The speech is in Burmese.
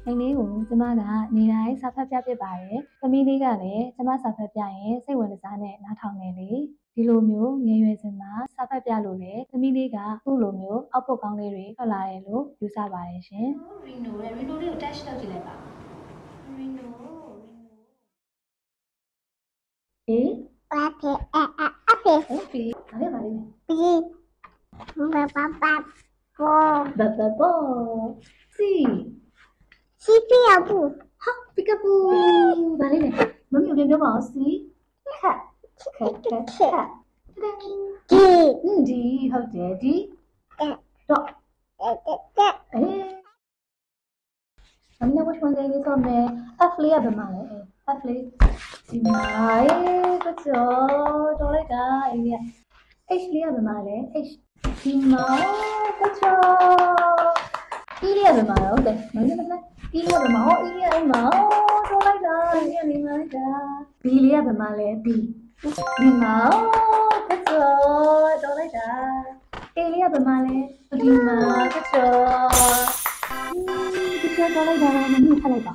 အိမ်လေးကိုကျမကနေတိုင်းစာဖတ်ပြဖြစ်ပါတယ်။သမီးလေးကလည်းကျမစာဖတ်ပြရင်စိတ်ဝင်စားနဲ့နားထောင်နေလေ။ဒီလိုမျိုးငယ်ရွယ်စဉ်မှာစာဖတ်ပြလို့လေသမီးလေးကခုလိုမျိုးအောက်ပုတ်ကောင်းလေးတွေထွက်လာတယ်လို့ယူဆပါတယ်ရှင်။ Reno လေးကို touch လုပ်ကြည့်လိုက်ပါ Reno အေး Papi. ဟုတ်ပြီဒါလည်းပါလိမ့်မယ် Pi. Papa. Po. ဘဘဘောစီ Sipi abu. ဟာပီကပူဒါလေးလေမမီပြန်ပြောပါဦးစီခတ်ခတ်ခတ်ခတ် Di. ဒီဟုတ်တယ်ဒီတော့ အေးအမေက which one လေးဆိုမယ် F လေးကဘယ်မှာလဲ F လေးဒီမှာကကြောတော်လိုက်တာအေး H လေးကဘယ်မှာလဲ H ဒီမှာကကြော E လေးကဘယ်မှာလဲဟုတ်တယ်မင်းမလား E လေးကဘယ်မှာဟော E လေးကအဲ့မှာတော်လိုက်တာဒီကနေမှလိုက်တာ B လေးကဘယ်မှာလဲ B ဒီမှာကကြောတော်လိုက်တာ A လေးကဘယ်မှာလဲဒီမှာကကြောတော်လိုက်တာမင်းဖတ်လိုက်ပါ